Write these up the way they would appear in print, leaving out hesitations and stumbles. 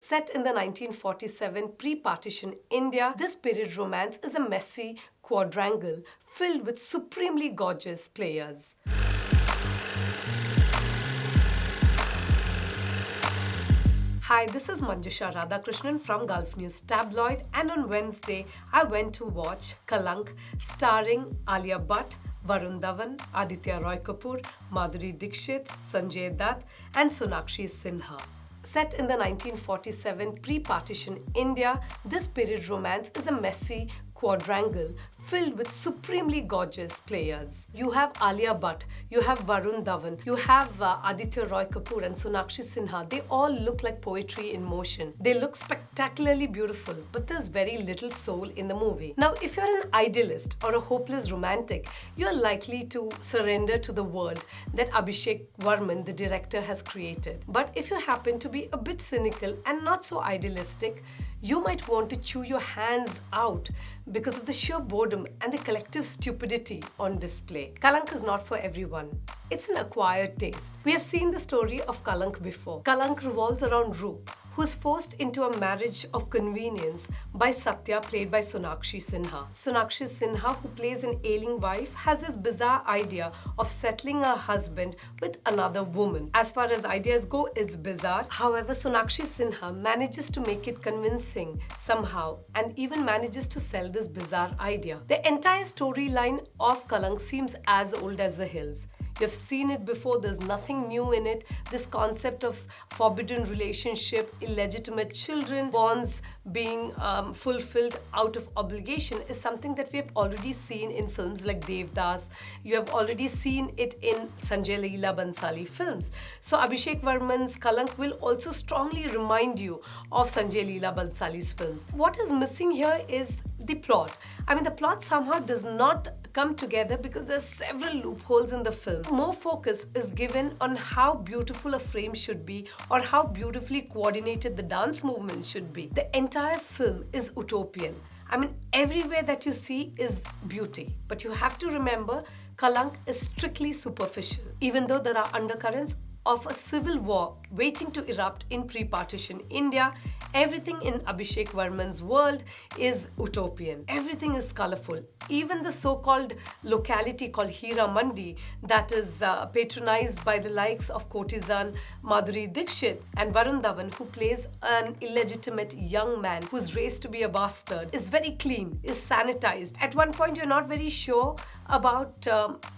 Set in the 1947 pre-partition India, this period romance is a messy quadrangle filled with supremely gorgeous players. Hi, this is Manjusha Radhakrishnan from Gulf News Tabloid, and on Wednesday I went to watch Kalank starring Alia Bhatt, Varun Dhawan, Aditya Roy Kapoor, Madhuri Dixit, Sanjay Dutt and Sonakshi Sinha. Set in the 1947 pre-partition India, this period romance is a messy quadrangle filled with supremely gorgeous players. You have Alia Bhatt, you have Varun Dhawan, you have Aditya Roy Kapoor and Sonakshi Sinha. They all look like poetry in motion. They look spectacularly beautiful, but there's very little soul in the movie. Now, if you're an idealist or a hopeless romantic, you're likely to surrender to the world that Abhishek Varman, the director, has created. But if you happen to be a bit cynical and not so idealistic, you might want to chew your hands out because of the sheer boredom and the collective stupidity on display. Kalank is not for everyone. It's an acquired taste. We have seen the story of Kalank before. Kalank revolves around Roop, who's forced into a marriage of convenience by Satya, played by Sonakshi Sinha. Sonakshi Sinha, who plays an ailing wife, has this bizarre idea of settling her husband with another woman. As far as ideas go, it's bizarre. However, Sonakshi Sinha manages to make it convincing somehow and even manages to sell this bizarre idea. The entire storyline of Kalank seems as old as the hills. You've seen it before, there's nothing new in it. This concept of forbidden relationship, illegitimate children, bonds being fulfilled out of obligation is something that we have already seen in films like Devdas. You have already seen it in Sanjay Leela Bhansali films. So Abhishek Varman's Kalank will also strongly remind you of Sanjay Leela Bhansali's films. What is missing here is the plot. The plot somehow does not come together because there's several loopholes in the film. More focus is given on how beautiful a frame should be or how beautifully coordinated the dance movement should be. The entire film is utopian. Everywhere that you see is beauty. But you have to remember, Kalank is strictly superficial. Even though there are undercurrents of a civil war waiting to erupt in pre-partition India, everything in Abhishek Varman's world is utopian. Everything is colorful. Even the so-called locality called Hira Mandi that is patronized by the likes of courtesan Madhuri Dixit and Varun Dhawan, who plays an illegitimate young man who's raised to be a bastard, is very clean, is sanitized. At one point, you're not very sure about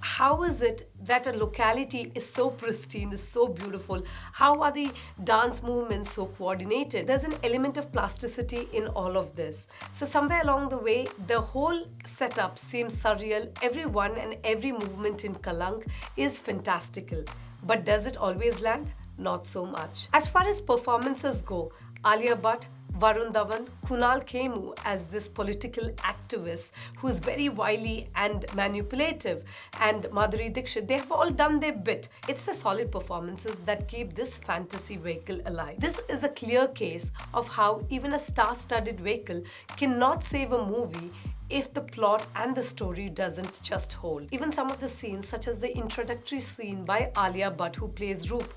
how is it that a locality is so pristine, is so beautiful. How are the dance movements so coordinated? There's an element of plasticity in all of this. So somewhere along the way, the whole setup seems surreal. Everyone and every movement in Kalank is fantastical. But does it always land? Not so much. As far as performances go, Alia Bhatt, Varun Dhawan, Kunal Khemu as this political activist who's very wily and manipulative, and Madhuri Dixit, they have all done their bit. It's the solid performances that keep this fantasy vehicle alive. This is a clear case of how even a star-studded vehicle cannot save a movie if the plot and the story doesn't just hold. Even some of the scenes, such as the introductory scene by Alia Bhatt, who plays Roop,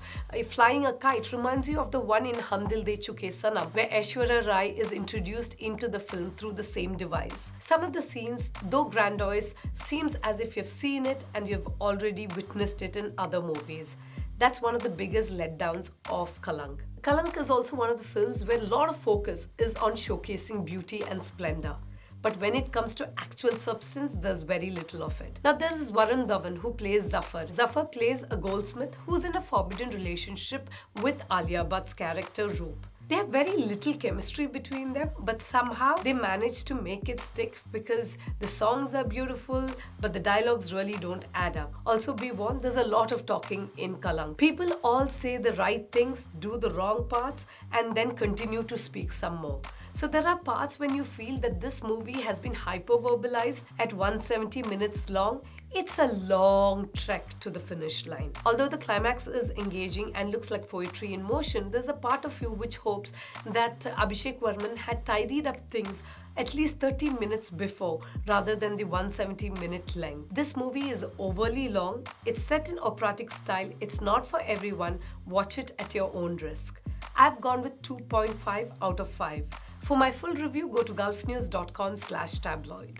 flying a kite, reminds you of the one in Hum Dil De Chuke Sanam, where Aishwarya Rai is introduced into the film through the same device. Some of the scenes, though grandiose, seems as if you've seen it and you've already witnessed it in other movies. That's one of the biggest letdowns of Kalank. Kalank is also one of the films where a lot of focus is on showcasing beauty and splendor. But when it comes to actual substance, there's very little of it. Now, there's Varun Dhawan, who plays Zafar. Zafar plays a goldsmith who's in a forbidden relationship with Alia Bhatt's character, Roop. They have very little chemistry between them, but somehow they manage to make it stick because the songs are beautiful, but the dialogues really don't add up. Also, be warned, there's a lot of talking in Kalank. People all say the right things, do the wrong parts, and then continue to speak some more. So there are parts when you feel that this movie has been hyper-verbalized at 170 minutes long. It's a long trek to the finish line. Although the climax is engaging and looks like poetry in motion, there's a part of you which hopes that Abhishek Varman had tidied up things at least 30 minutes before rather than the 170-minute length. This movie is overly long. It's set in operatic style. It's not for everyone. Watch it at your own risk. I've gone with 2.5 out of 5. For my full review, go to gulfnews.com/tabloid.